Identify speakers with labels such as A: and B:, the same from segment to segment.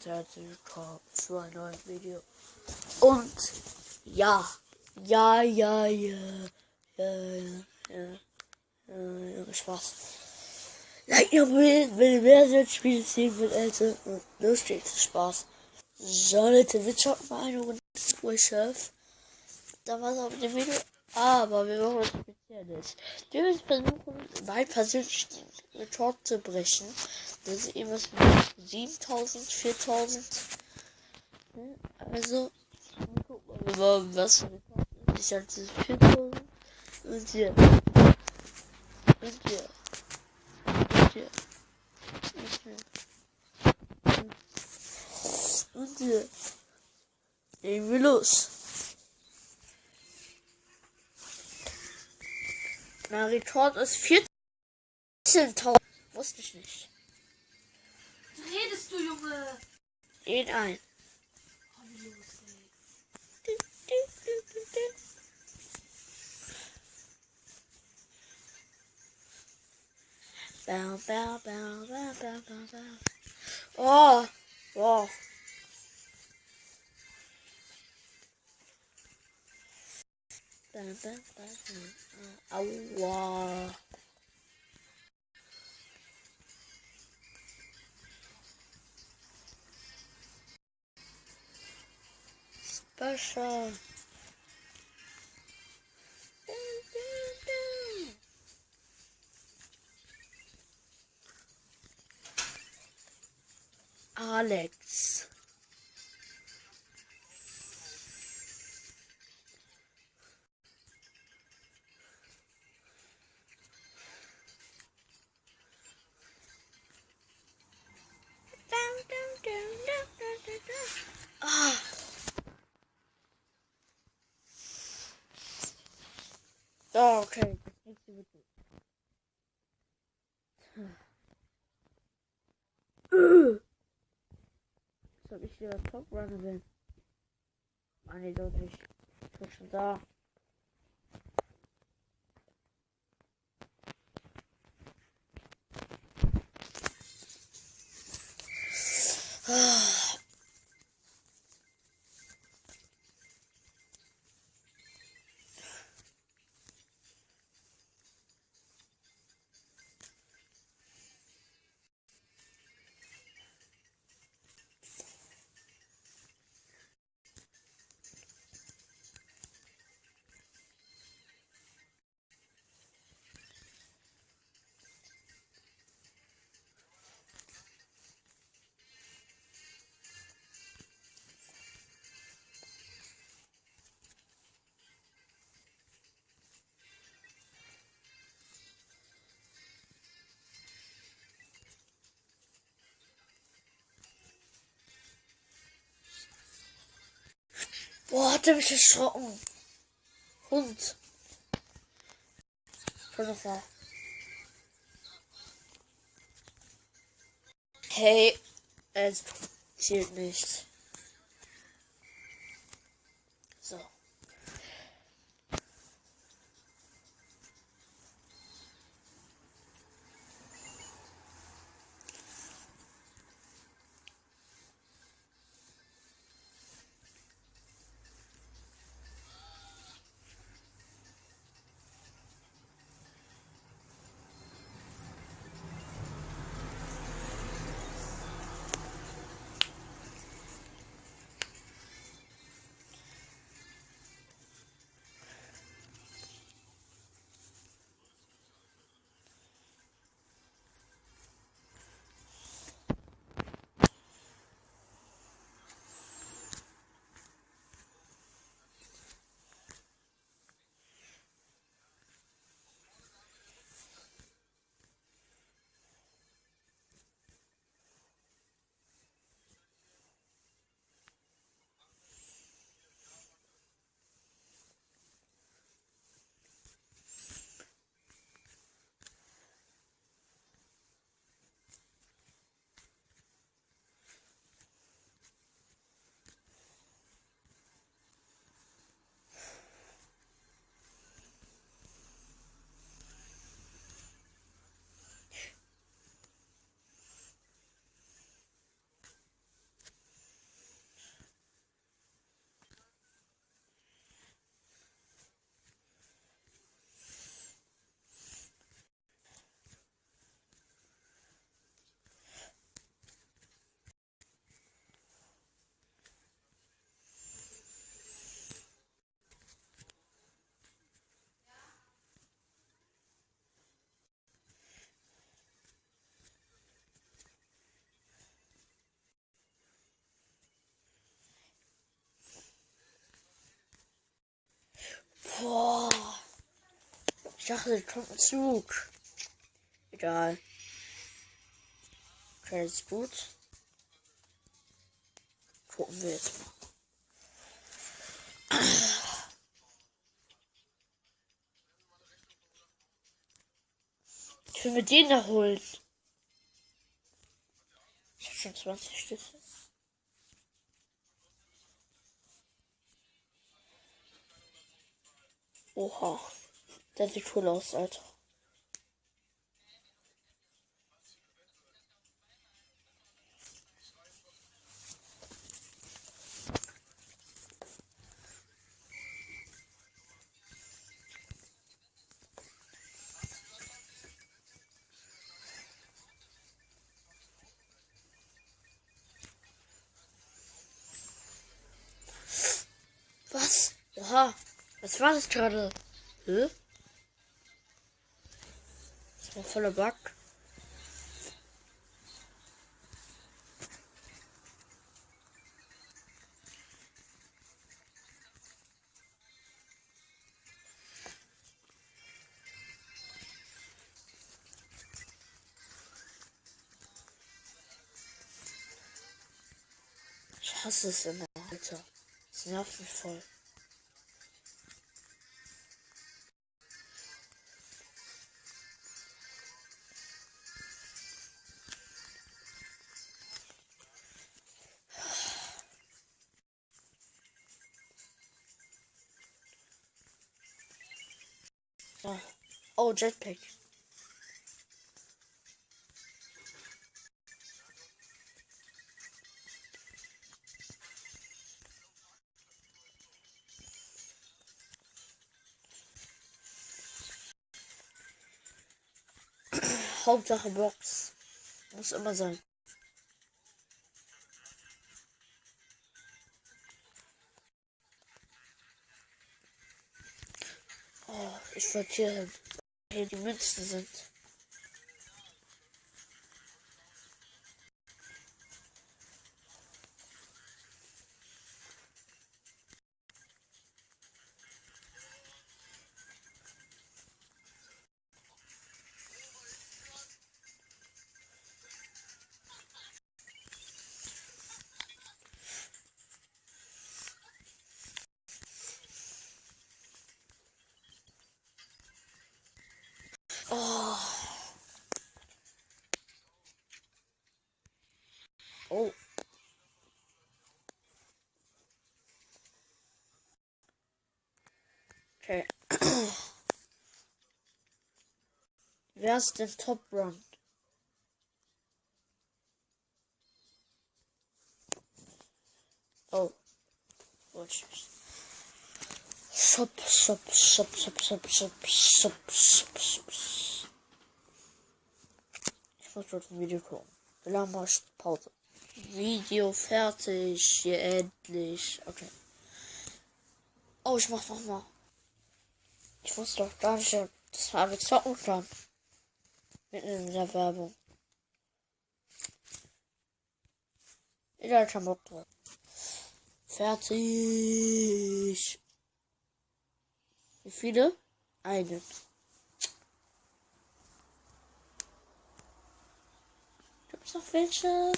A: und herzlich willkommen zu einem neuen Video. Und ja, Spaß. Like ihr will, wenn ihr mehr seid, Spiele sehen mit Eltern und los geht's, Spaß. So, Leute, wir zocken mal eine Runde Surf. Da war es auch mit dem Video, aber wir machen was Spezielles. Wir müssen versuchen, mein persönlichen Rekord zu brechen. Das ist irgendwas mit 7000, 4000. Also, gucken wir mal, was für ein Rekord ist. Ich hatte 4000 und hier. Und hier. Und hier. Und hier. Und hier. Legen wir los. Mein Rekord ist 14.000. Wusste ich nicht.
B: Was redest du, Junge?
A: Geht ein. Bow, bow, bow, bow, bow, bow, bow. Oh, wow. Bow, bow, bow, bow. Aua. Special. Alex. Ah. Oh, okay. Das nächste wird gut. Soll ich hier das Top Runner bin? Ah, nee, doch nicht. Ich bin schon da. Boah, hat der mich erschrocken. Hund. Schon noch mal. Hey, es zählt nicht. So. Ich dachte, es kommt ein Zug. Egal. Okay, das ist gut. Gucken wir jetzt mal. Ich will mir den da holen. Ich habe schon 20 Schlüssel. Oha. Der sieht cool aus, Alter. Was? Oha. Was war das gerade? Hä? Das war voller Bug. Ich hasse es immer, Alter. Das nervt mich voll. Ja. Oh, Jetpack. Hauptsache Box. Muss immer sein. Oh, ich wollte hier hin. Hier die Münzen sind. Oh. Oh. Okay. Wer ist der Top Run? Oh. Oh, tschüss. Shop. Ich muss dort ein Video gucken. Wie lange mach ich Pause? Video fertig. Hier endlich. Okay. Oh, ich mach nochmal. Ich wusste doch gar nicht, das war mit Zocken schon. Mitten in der Werbung. Ich hab schon Bock drauf. Fertig. Wie viele? Einen. Gibt's noch welche?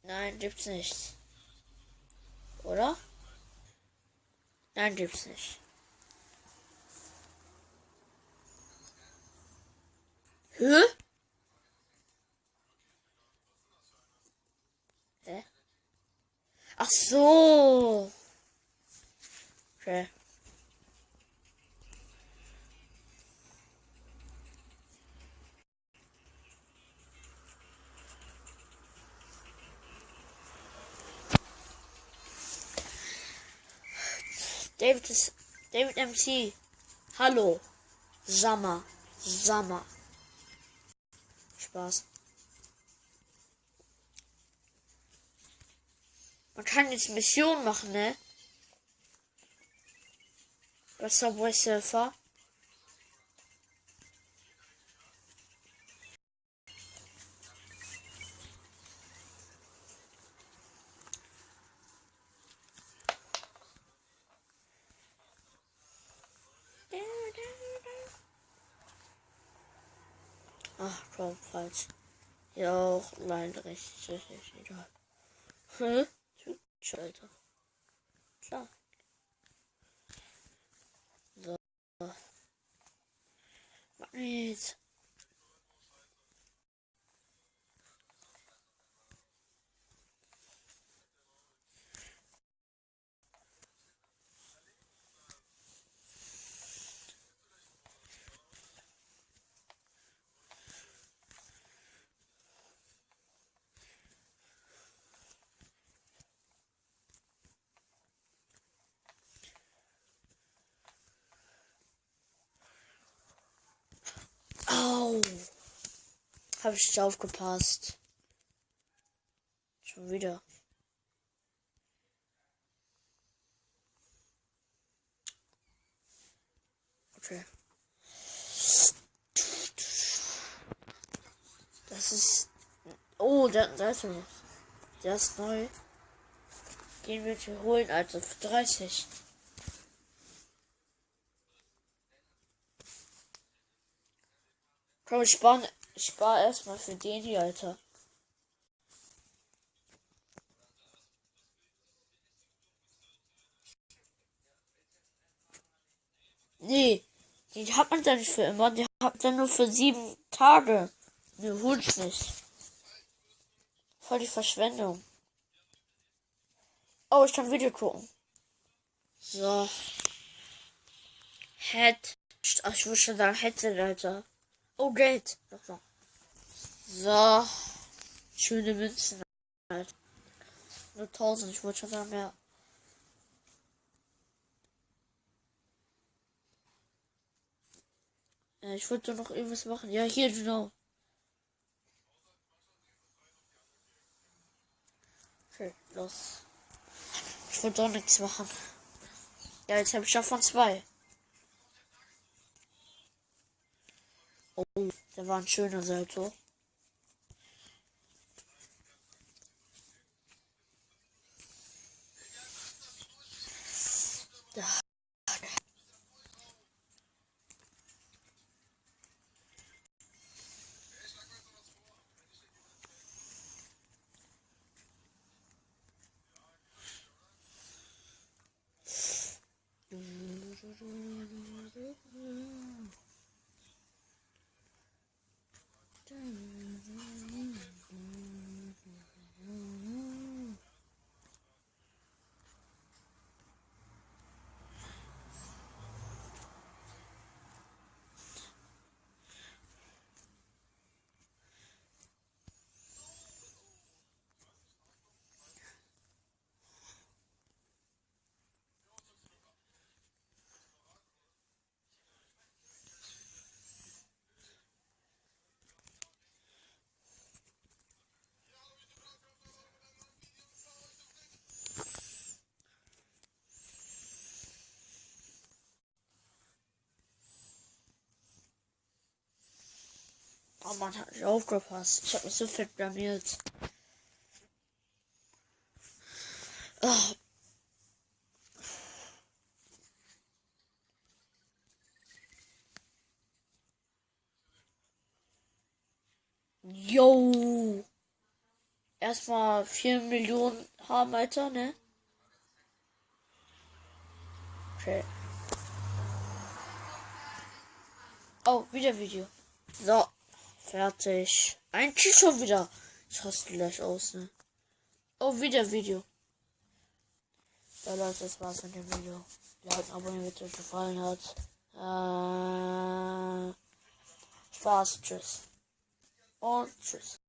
A: Nein, gibt's nicht. Oder? Nein, gibt's nicht. Hä? Hä? Ach so. Okay. David MC. Hallo. Sammer. Spaß. Man kann jetzt Mission machen, ne? Bei Subway Surfer. Ach komm, falsch. Ja auch, nein, richtig, egal. Hä? Schalter. Klar. So. Magnet. Au. Habe ich nicht aufgepasst. Schon wieder. Okay. Das ist. Oh, da ist er. Der ist neu. Den wir holen, also für 30. Komm, ich spar erstmal für den hier, Alter. Nee, die hat man dann nicht für immer. Die hat man dann nur für 7 Tage. Nee, hol ich nicht. Voll die Verschwendung. Oh, ich kann Video gucken. So. Ach, ich würde schon sagen Headset, Alter. Oh, Geld. Doch. So. Schöne Münzen, Alter. Nur 1000, ich wollte schon sagen mehr. Ich wollte noch irgendwas machen. Ja, hier, genau. Okay, los. Ich wollte doch nichts machen. Ja, jetzt habe ich davon 2. Oh, der war ein schöner Salto. Ja. Oh Mann, hat nicht aufgepasst. Ich habe mich so fett blamiert. Oh. Yo. Erstmal 4 Millionen haben, Alter, ne? Okay. Oh, wieder Video. So. Fertig. Eigentlich schon wieder. Ich raste gleich aus, ne? Oh, wieder Video. Ja, Leute, das war's mit dem Video. Like, abonnieren, wenn es euch gefallen hat. Spaß. Tschüss. Und tschüss.